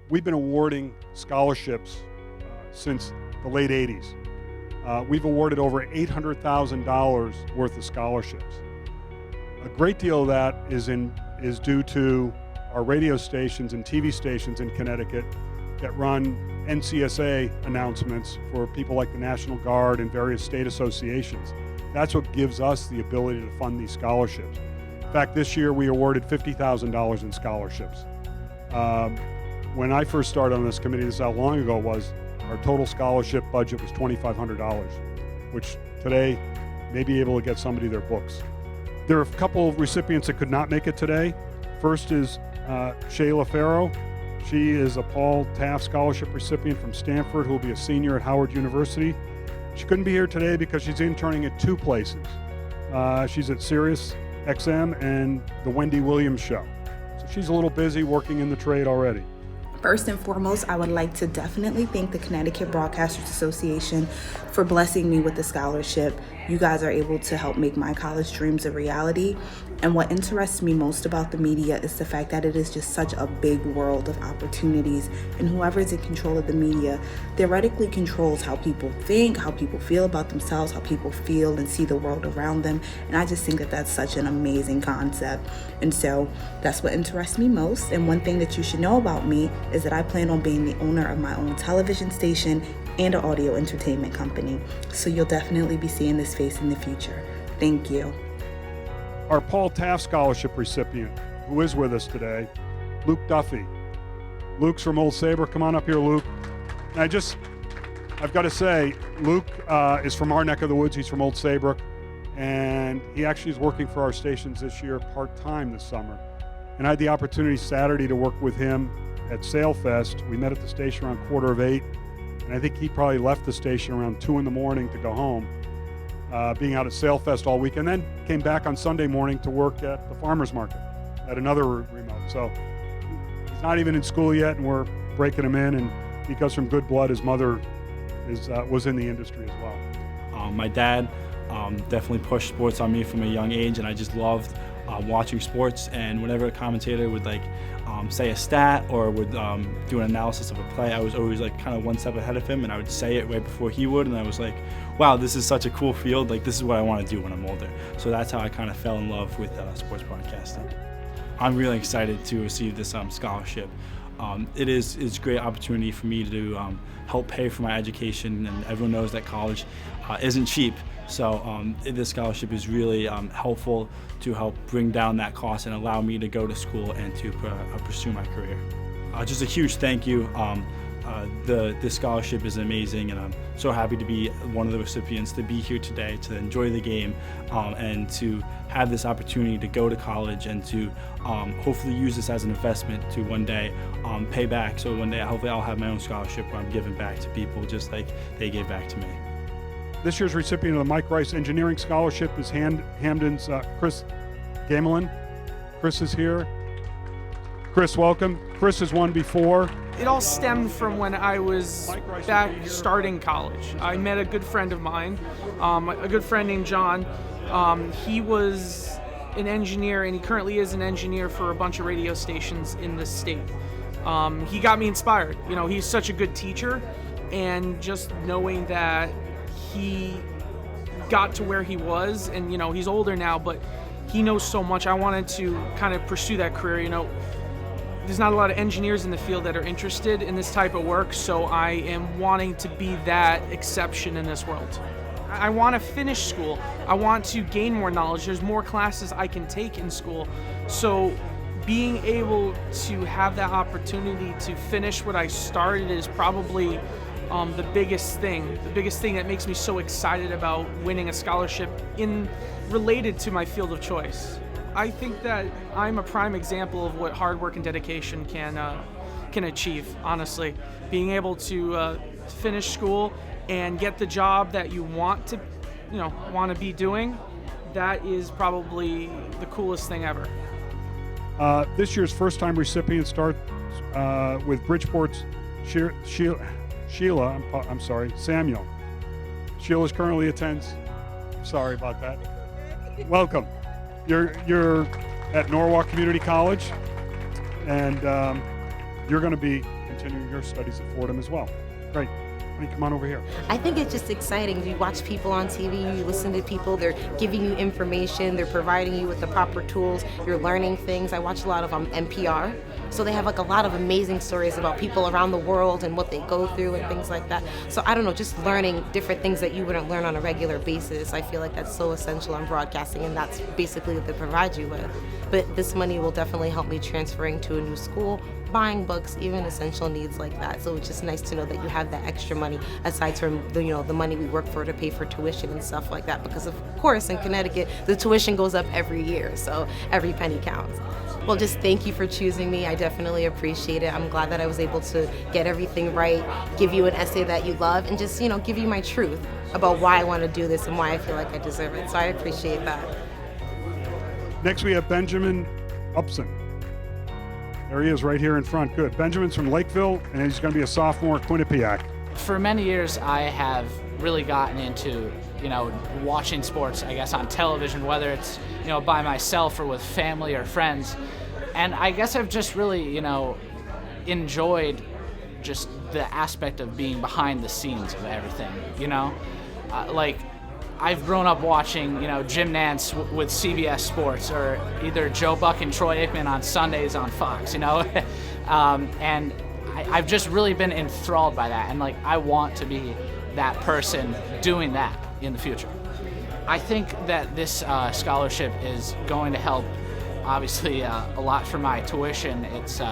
we've been awarding scholarships since the late 80s. We've awarded over $800,000 worth of scholarships. A great deal of that is due to our radio stations and TV stations in Connecticut that run NCSA announcements for people like the National Guard and various state associations. That's what gives us the ability to fund these scholarships. In fact, this year we awarded $50,000 in scholarships. When I first started on this committee, this is how long ago it was, our total scholarship budget was $2,500, which today may be able to get somebody their books. There are a couple of recipients that could not make it today. First is Shayla Farrow. She is a Paul Taft Scholarship recipient from Stanford who will be a senior at Howard University. She couldn't be here today because she's interning at two places. She's at Sirius XM and the Wendy Williams Show. So she's a little busy working in the trade already. First and foremost, I would like to definitely thank the Connecticut Broadcasters Association for blessing me with the scholarship. You guys are able to help make my college dreams a reality. And what interests me most about the media is the fact that it is just such a big world of opportunities. And whoever is in control of the media theoretically controls how people think, how people feel about themselves, how people feel and see the world around them. And I just think that that's such an amazing concept. And so that's what interests me most. And one thing that you should know about me is that I plan on being the owner of my own television station and an audio entertainment company. So you'll definitely be seeing this face in the future. Thank you. Our Paul Taft Scholarship recipient, who is with us today, Luke Duffy. Luke's from Old Saybrook. Come on up here, Luke. And I've got to say, Luke is from our neck of the woods. He's from Old Saybrook, and he actually is working for our stations this year part-time this summer. And I had the opportunity Saturday to work with him at SailFest. We met at the station around 7:45, and I think he probably left the station around 2 a.m. to go home, being out at SailFest all week, and then came back on Sunday morning to work at the farmer's market at another remote. So he's not even in school yet, and we're breaking him in, and he comes from good blood. His mother was in the industry as well. My dad definitely pushed sports on me from a young age, and I just loved watching sports. And whenever a commentator would say a stat or would do an analysis of a play, I was always kind of one step ahead of him, and I would say it right before he would, and I was like, wow, this is such a cool field. This is what I want to do when I'm older. So that's how I kind of fell in love with sports broadcasting. I'm really excited to receive this scholarship. It's a great opportunity for me to help pay for my education, and everyone knows that college isn't cheap. So this scholarship is really helpful to help bring down that cost and allow me to go to school and to pursue my career. Just a huge thank you. This scholarship is amazing, and I'm so happy to be one of the recipients, to be here today, to enjoy the game, and to have this opportunity to go to college and to hopefully use this as an investment to one day pay back. So one day, hopefully, I'll have my own scholarship where I'm giving back to people just like they gave back to me. This year's recipient of the Mike Rice Engineering Scholarship is Hamden's Chris Gamelin. Chris is here. Chris, welcome. Chris has won before. It all stemmed from when I was back starting college. I met a good friend of mine, a good friend named John. He was an engineer, and he currently is an engineer for a bunch of radio stations in this state. He got me inspired. He's such a good teacher, and just knowing that he got to where he was, and he's older now, but he knows so much. I wanted to kind of pursue that career. There's not a lot of engineers in the field that are interested in this type of work, so I am wanting to be that exception in this world. I want to finish school. I want to gain more knowledge. There's more classes I can take in school. So being able to have that opportunity to finish what I started is probably the biggest thing that makes me so excited about winning a scholarship related to my field of choice. I think that I'm a prime example of what hard work and dedication can achieve, honestly. Being able to finish school and get the job that you want to be doing, that is probably the coolest thing ever. This year's first-time recipient starts with Bridgeport's Samuel. Sheila currently attends. Sorry about that. Welcome. You're at Norwalk Community College, and you're going to be continuing your studies at Fordham as well. Great. Why don't you come on over here? I think it's just exciting. You watch people on TV, you listen to people, they're giving you information, they're providing you with the proper tools, you're learning things. I watch a lot of NPR, so they have like a lot of amazing stories about people around the world and what they go through and things like that. So I don't know, just learning different things that you wouldn't learn on a regular basis. I feel like that's so essential on broadcasting, and that's basically what they provide you with. But this money will definitely help me transferring to a new school, buying books, even essential needs like that. So it's just nice to know that you have that extra money aside from the money we work for to pay for tuition and stuff like that. Because of course in Connecticut, the tuition goes up every year, so every penny counts. Well, just thank you for choosing me. I definitely appreciate it. I'm glad that I was able to get everything right, give you an essay that you love, and just, give you my truth about why I want to do this and why I feel like I deserve it. So I appreciate that. Next, we have Benjamin Upson. There he is right here in front. Good. Benjamin's from Lakeville, and he's going to be a sophomore at Quinnipiac. For many years, I have really gotten into, watching sports, I guess, on television, whether it's, by myself or with family or friends. And I guess I've just really, enjoyed just the aspect of being behind the scenes of everything, like I've grown up watching, Jim Nantz with CBS Sports, or either Joe Buck and Troy Aikman on Sundays on Fox, and I've just really been enthralled by that, and I want to be that person doing that in the future. I think that this scholarship is going to help, obviously, a lot for my tuition. It's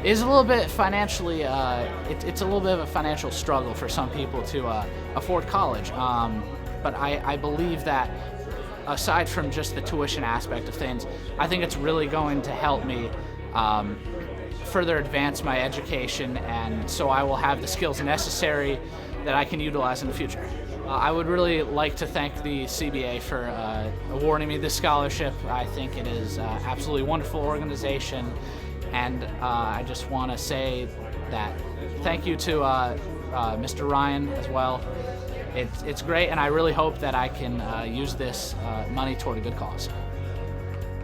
is a little bit financially, it's a little bit of a financial struggle for some people to afford college. But I believe that aside from just the tuition aspect of things, I think it's really going to help me further advance my education, and so I will have the skills necessary that I can utilize in the future. I would really like to thank the CBA for awarding me this scholarship. I think it is absolutely wonderful organization, and I just want to say that thank you to Mr. Ryan as well. It's great, and I really hope that I can use this money toward a good cause.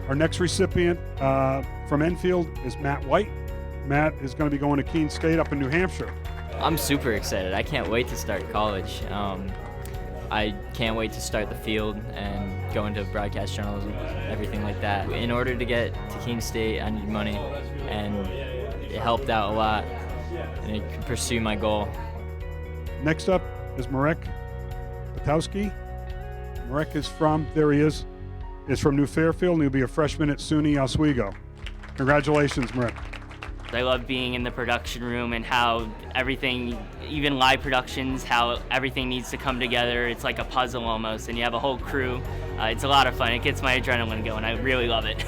Our next recipient from Enfield is Matt White. Matt is going to be going to Keene State up in New Hampshire. I'm super excited. I can't wait to start college. I can't wait to start the field and go into broadcast journalism, everything like that. In order to get to Keene State, I need money, and it helped out a lot, and it could pursue my goal. Next up is Marek Patowski. Marek is from New Fairfield, and he'll be a freshman at SUNY Oswego. Congratulations, Marek. I love being in the production room and how everything, even live productions, how everything needs to come together. It's like a puzzle almost, and you have a whole crew. It's a lot of fun. It gets my adrenaline going. I really love it.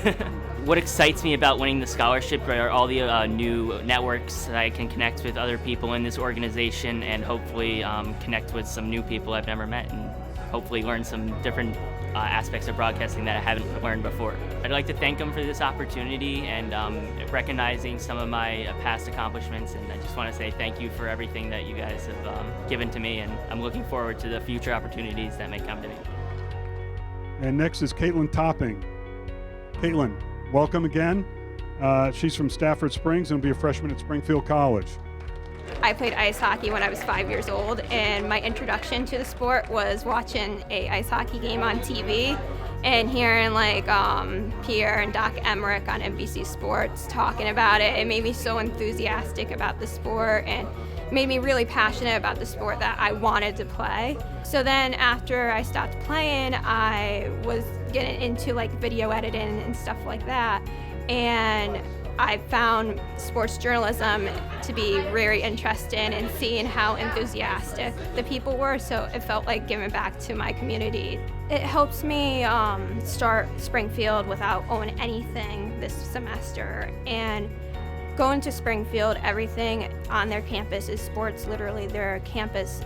What excites me about winning the scholarship are all the new networks that I can connect with other people in this organization, and hopefully connect with some new people I've never met, and hopefully learn some different aspects of broadcasting that I haven't learned before. I'd like to thank them for this opportunity and recognizing some of my past accomplishments, and I just want to say thank you for everything that you guys have given to me, and I'm looking forward to the future opportunities that may come to me. And next is Caitlin Topping. Caitlin, welcome again. She's from Stafford Springs and will be a freshman at Springfield College. I played ice hockey when I was 5 years old, and my introduction to the sport was watching a ice hockey game on TV and hearing Pierre and Doc Emmerich on NBC Sports talking about it. It made me so enthusiastic about the sport and made me really passionate about the sport that I wanted to play. So then after I stopped playing, I was getting into video editing and stuff like that, and I found sports journalism to be very interesting and seeing how enthusiastic the people were, so it felt like giving back to my community. It helps me start Springfield without owing anything this semester, and going to Springfield, everything on their campus is sports. Literally their campus,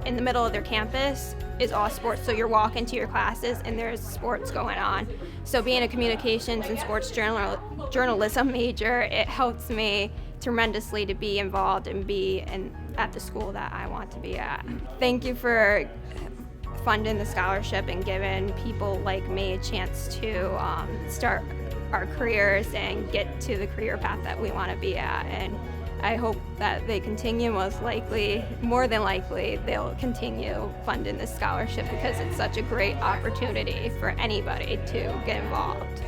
in the middle of their campus, is all sports. So you're walking to your classes and there's sports going on. So being a communications and sports journalism major, it helps me tremendously to be involved and be at the school that I want to be at. Thank you for funding the scholarship and giving people like me a chance to start our careers and get to the career path that we want to be at. And I hope that they continue. More than likely, they'll continue funding this scholarship because it's such a great opportunity for anybody to get involved.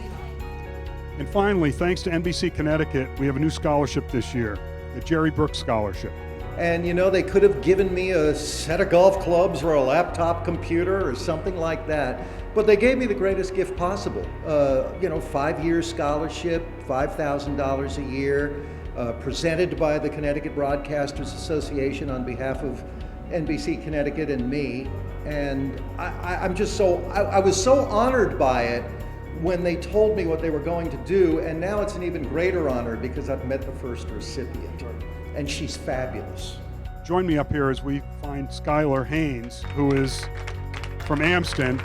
And finally, thanks to NBC Connecticut, we have a new scholarship this year, the Jerry Brooks Scholarship. And they could have given me a set of golf clubs or a laptop computer or something like that. But they gave me the greatest gift possible. 5-year scholarship, $5,000 a year, presented by the Connecticut Broadcasters Association on behalf of NBC Connecticut and me. And I was so honored by it when they told me what they were going to do. And now it's an even greater honor because I've met the first recipient. And she's fabulous. Join me up here as we find Skylar Haynes, who is from Amston.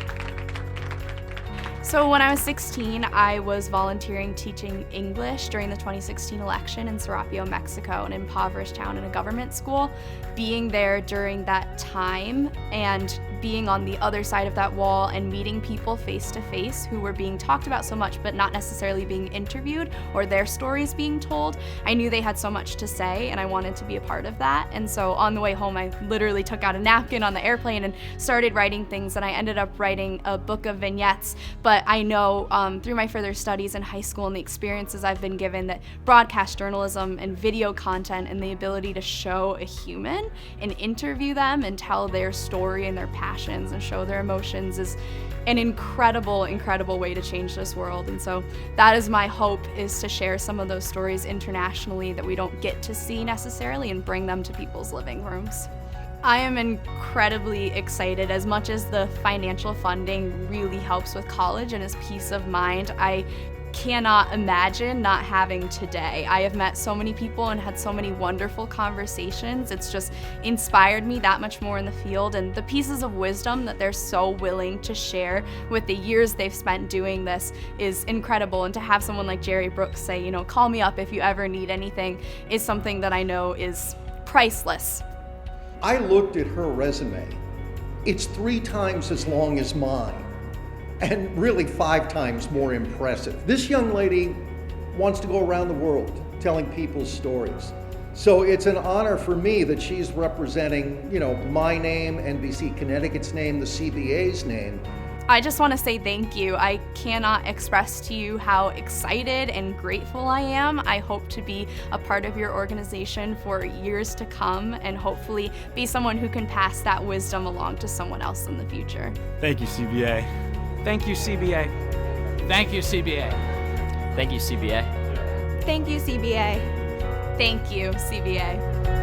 So when I was 16, I was volunteering teaching English during the 2016 election in Serapio, Mexico, an impoverished town in a government school. Being there during that time and being on the other side of that wall and meeting people face to face who were being talked about so much but not necessarily being interviewed or their stories being told, I knew they had so much to say and I wanted to be a part of that. And so on the way home, I literally took out a napkin on the airplane and started writing things, and I ended up writing a book of vignettes. But I know through my further studies in high school and the experiences I've been given that broadcast journalism and video content and the ability to show a human and interview them and tell their story and their passions and show their emotions is an incredible, incredible way to change this world. And so that is my hope, is to share some of those stories internationally that we don't get to see necessarily and bring them to people's living rooms. I am incredibly excited. As much as the financial funding really helps with college and is peace of mind, I cannot imagine not having today. I have met so many people and had so many wonderful conversations. It's just inspired me that much more in the field, and the pieces of wisdom that they're so willing to share with the years they've spent doing this is incredible. And to have someone like Jerry Brooks say, call me up if you ever need anything, is something that I know is priceless. I looked at her resume. It's 3 times as long as mine, and really 5 times more impressive. This young lady wants to go around the world telling people's stories. So it's an honor for me that she's representing, my name, NBC Connecticut's name, the CBA's name. I just want to say thank you. I cannot express to you how excited and grateful I am. I hope to be a part of your organization for years to come and hopefully be someone who can pass that wisdom along to someone else in the future. Thank you, CBA. Thank you, CBA. Thank you, CBA. Thank you, CBA. Thank you, CBA. Thank you, CBA.